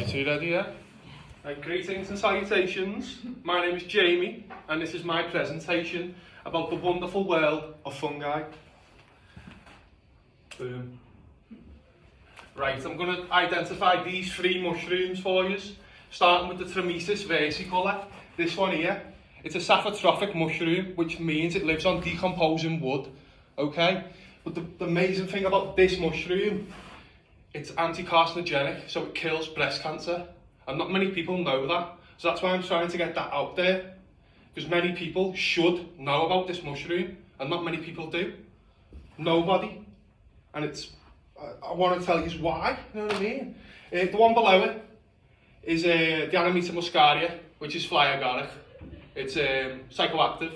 Right, are you ready, yeah? Greetings and salutations. My name is Jamie, and this is my presentation about the wonderful world of fungi. Boom. Right, I'm going to identify these three mushrooms for you, starting with the Tramesis versicolor. This one here, it's a saprotrophic mushroom, which means it lives on decomposing wood, okay? But the amazing thing about this mushroom, it's anti-carcinogenic, so it kills breast cancer. And not many people know that. So that's why I'm trying to get that out there. Because many people should know about this mushroom, and not many people do. Nobody. And it's, I want to tell you why, you know what I mean? The one below it is the Amanita muscaria, which is fly agaric. It's psychoactive,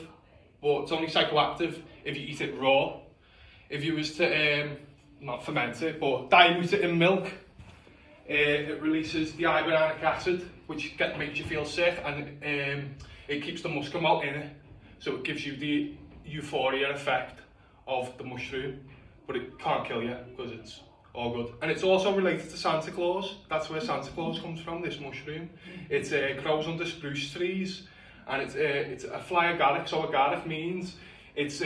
but it's only psychoactive if you eat it raw. If you was to, not ferment it, but dilute it in milk, it releases the hyaluronic acid, which makes you feel sick, and it keeps the muscimol in it, so it gives you the euphoria effect of the mushroom, but it can't kill you because it's all good. And it's also related to Santa Claus. That's where Santa Claus comes from, this mushroom. It grows under spruce trees, and it's a fly agaric. So agaric means it's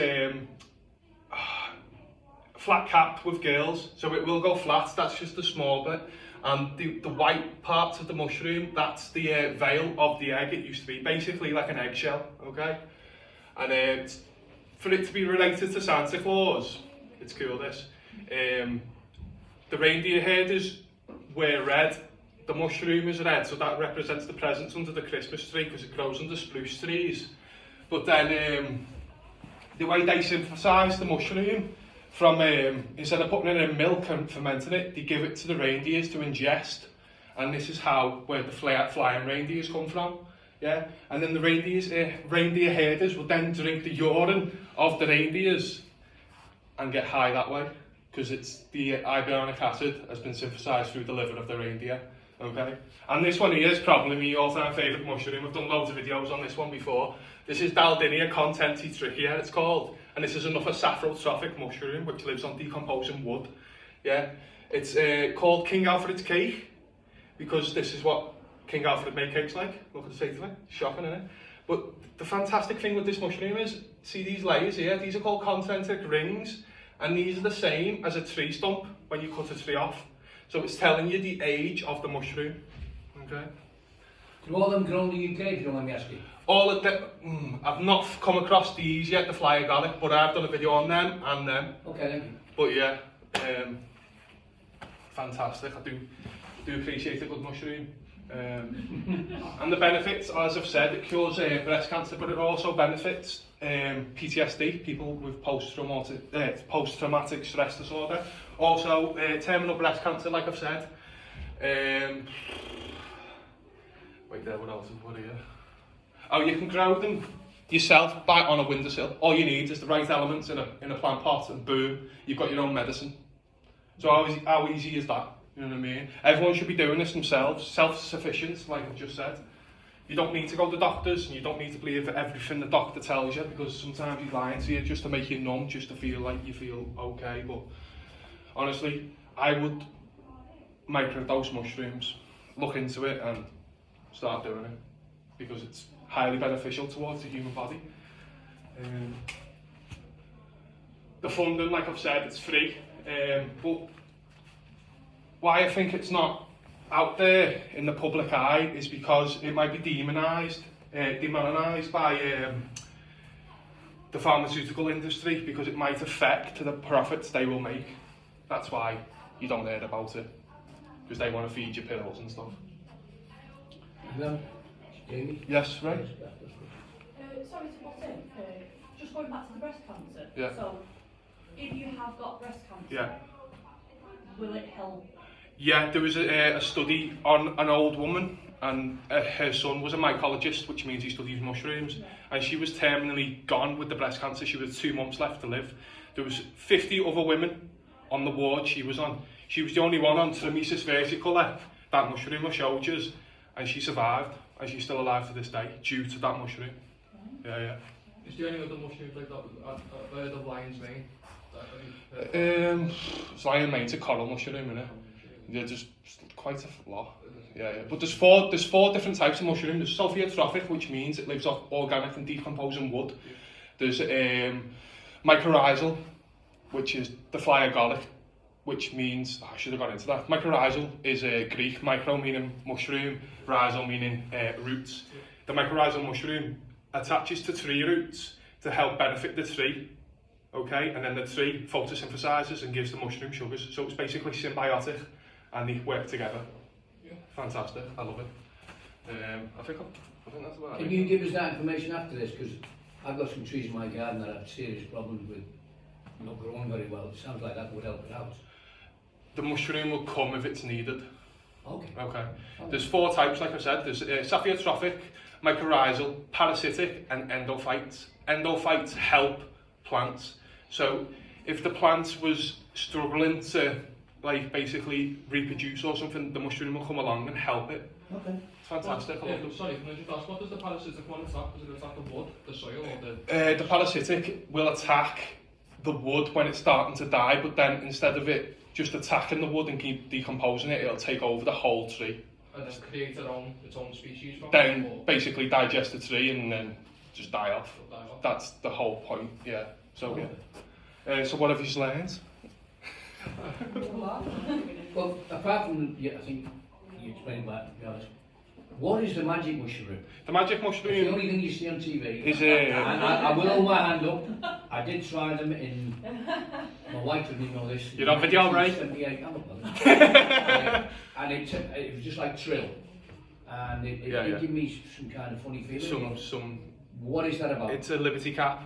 flat capped with gills, so it will go flat. That's just the small bit. And the white parts of the mushroom, that's the veil of the egg. It used to be basically like an eggshell, okay? And for it to be related to Santa Claus, it's cool this. The reindeer herders wear red, the mushroom is red, so that represents the presents under the Christmas tree because it grows under spruce trees. But then the way they synthesize the mushroom, from instead of putting it in milk and fermenting it, they give it to the reindeers to ingest, and this is where the flying reindeers come from, yeah. And then the reindeer herders will then drink the urine of the reindeers and get high that way, because it's the hyaluronic acid has been synthesized through the liver of the reindeer, okay. And this one here is probably my all-time favorite mushroom. I've done loads of videos on this one before. This is Daldinia contentitrichia, it's called. And this is another saprotrophic mushroom which lives on decomposing wood. Yeah, it's called King Alfred's cake because this is what King Alfred made cakes like. Look at the taste of it, shocking, isn't it? But the fantastic thing with this mushroom is, see these layers here, these are called concentric rings, and these are the same as a tree stump when you cut a tree off. So it's telling you the age of the mushroom. Okay. Do all them grown in the UK, if you don't mind me asking? All of them, I've not come across these yet, the fly agaric, but I've done a video on them and them. Okay, thank you. But yeah, fantastic. I do appreciate a good mushroom. And the benefits, as I've said, it cures breast cancer, but it also benefits PTSD, people with post-traumatic stress disorder. Also, terminal breast cancer, like I've said. Wait there, what else is what here? Oh, you can grow them yourself on a windowsill. All you need is the right elements in a plant pot, and boom, you've got your own medicine. So how easy is that? You know what I mean? Everyone should be doing this themselves, self-sufficient, like I've just said. You don't need to go to doctors, and you don't need to believe everything the doctor tells you, because sometimes he's lying to you just to make you numb, just to feel like you feel okay. But honestly, I would microdose mushrooms, look into it, and start doing it, because it's highly beneficial towards the human body. The funding, like I've said, it's free, but why I think it's not out there in the public eye is because it might be demonized by the pharmaceutical industry, because it might affect the profits they will make. That's why you don't hear about it, because they want to feed you pills and stuff. Jamie? Yes, right? Sorry to butt in. Just going back to the breast cancer. Yeah. So, if you have got breast cancer, Yeah. will it help? Yeah, there was a study on an old woman, and her son was a mycologist, which means he studies mushrooms, and she was terminally gone with the breast cancer. She was 2 months left to live. There was 50 other women on the ward she was on. She was the only one on Tramesis versicolor, that mushroom I showed you, and she survived, and she's still alive to this day due to that mushroom. Yeah. Is there any other mushrooms like that? I've heard of lion's mane. It's like a main to coral mushroom, innit? Yeah, just quite a lot. Yeah. But there's four different types of mushroom. There's Sophia-trophic, which means it lives off organic and decomposing wood. There's mycorrhizal, which is the fly agaric, which means, I should have gone into that. Mycorrhizal is Greek, micro meaning mushroom, rhizal meaning roots. The mycorrhizal mushroom attaches to tree roots to help benefit the tree, okay? And then the tree photosynthesizes and gives the mushroom sugars. So it's basically symbiotic and they work together. Yeah. Fantastic, I love it. I think that's about it. Can you give us that information after this? Because I've got some trees in my garden that have serious problems with not growing very well. It sounds like that would help it out. The mushroom will come if it's needed. Okay. Okay. There's four types, like I said. There's Sophia-trophic, mycorrhizal, parasitic, and endophytes. Endophytes help plants. So if the plant was struggling to, like, basically reproduce or something, the mushroom will come along and help it. Okay. It's fantastic. I love them. Sorry, can I just ask, what does the parasitic one attack? Does it attack the wood, the soil, or the... The parasitic will attack the wood when it's starting to die, but then instead of it just attacking the wood and keep decomposing it, it'll take over the whole tree. And then create its own species from it? Then Or basically digest the tree and then just die off. die off? That's the whole point, yeah. So yeah. So what have you learned? Well, apart from, yeah, I think you explained that, to be honest. What is the magic mushroom? The magic It's the mushroom only thing you see on TV. is And I will hold my hand up. I did try them in. My wife didn't know this. You're on video, right? 78, I'm not and it was just like trill. And it did give me some kind of funny feeling. some. What is that about? It's a liberty cap.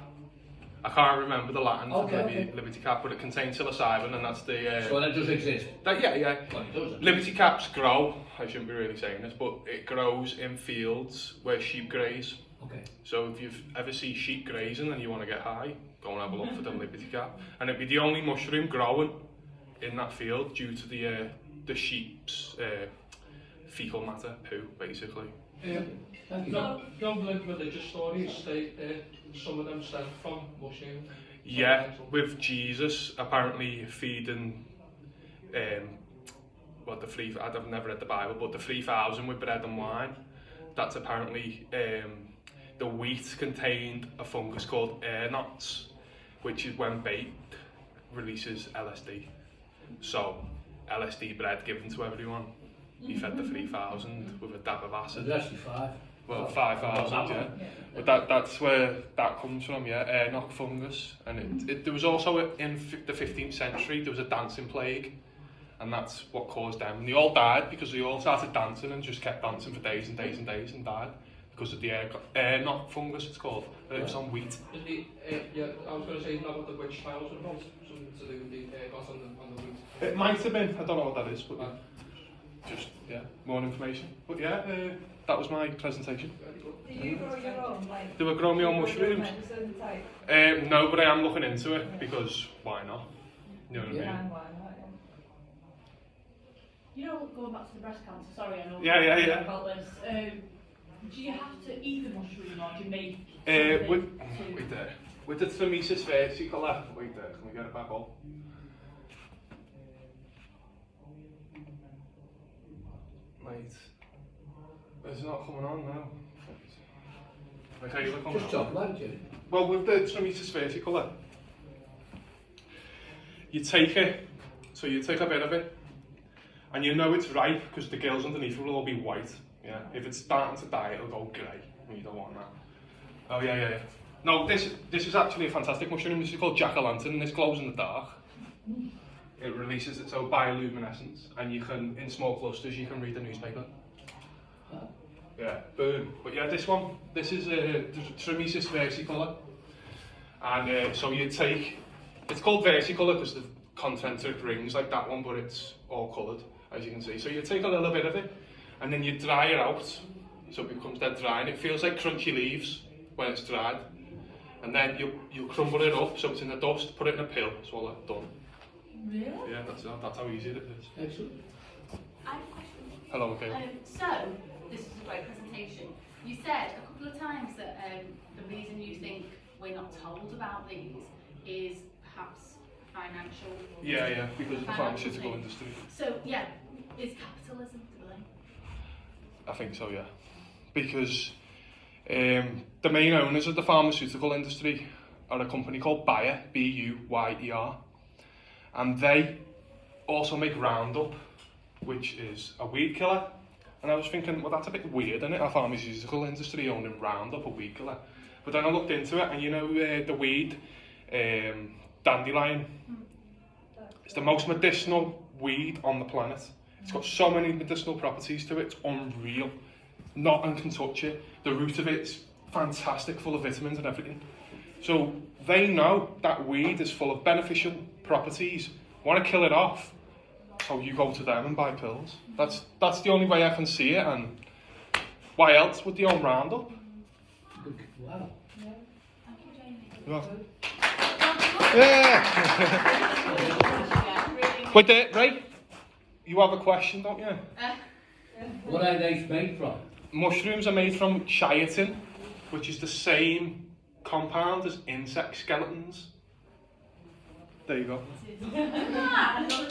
I can't remember the Latin for Okay. liberty cap, but it contains psilocybin, and that's the. So that does exist? Yeah. Well, it does. Liberty caps grow. I shouldn't be really saying this, but it grows in fields where sheep graze. Okay. So if you've ever seen sheep grazing and you want to get high, go and have a look for the liberty cap, and it'd be the only mushroom growing in that field due to the sheep's fecal matter, poo, basically. Thank you. No, like religious stories, some of them stem from mushroom. Yeah, with Jesus apparently feeding, I've never read the Bible, but the 3,000 with bread and wine. That's apparently the wheat contained a fungus called air knots, which is when baked releases LSD. So LSD bread given to everyone. He fed the 3,000 with a dab of acid. There's actually 5. Well, 5,000, yeah. But that's where that comes from, yeah, air knock fungus. And there was also, in the 15th century, there was a dancing plague. And that's what caused them. And they all died because they all started dancing and just kept dancing for days and days and days and died. Because of the air knock fungus, it's called. It was on wheat. Yeah, I was going to say, not what the witch trials were about. Something to do with the air got on the wheat. It might have been, I don't know what that is, but just, yeah, more information. But yeah, that was my presentation. Do you grow your own, like... Do I grow my own mushrooms? medicine type? No, but I am looking into it because why not? You know what I mean? Yeah, why not, yeah. You know, going back to the breast cancer, sorry, I know Yeah. about this. Do you have to eat the mushroom or do you make Wait there. With the Thermesis versicolor, wait there, can we get it back on? Wait. It's not coming on now. Okay, you're coming Just on. talk about it, Jerry. Well, with the Thermesis versicolor, you take it, so you take a bit of it, and you know it's ripe because the gills underneath will all be white. Yeah, if it's starting to die, it'll go grey, and you don't want that. Oh yeah. No, this is actually a fantastic mushroom. This is called jack-o'-lantern, and this glows in the dark. It releases its own bioluminescence, and you can, in small clusters, you can read the newspaper. Yeah, boom. But yeah, this is Thermesis versicolor, and so you take. It's called versicolor because the concentric rings like that one, but it's all coloured, as you can see. So you take a little bit of it, and then you dry it out, so it becomes dead dry, and it feels like crunchy leaves when it's dried. And then you crumble it up so it's in the dust, put it in a pill, swallow it, done. Really? Yeah, that's how easy it is. Excellent. I have a question. Hello, okay. So, this is a great presentation. You said a couple of times that the reason you think we're not told about these is perhaps financial. Yeah, because of the financial pharmaceutical thing. industry. So, yeah, Is capitalism to blame? I think so, yeah. Because the main owners of the pharmaceutical industry are a company called Bayer, B-U-Y-E-R, and they also make Roundup, which is a weed killer. And I was thinking, well, that's a bit weird, isn't it? A pharmaceutical industry owning Roundup, a weed killer. But then I looked into it, and you know, the weed, dandelion, it's the most medicinal weed on the planet. It's got so many medicinal properties to it, it's unreal. Not one can touch it. The root of it's fantastic, full of vitamins and everything. So they know that weed is full of beneficial properties. Want to kill it off? So you go to them and buy pills. That's the only way I can see it. And why else would they own Roundup? Good. Wow. Thank you, Jamie. Yeah. Yeah, really. Wait there, Ray. You have a question, don't you? What are they made from? Mushrooms are made from chitin, which is the same compound as insect skeletons. There you go. Another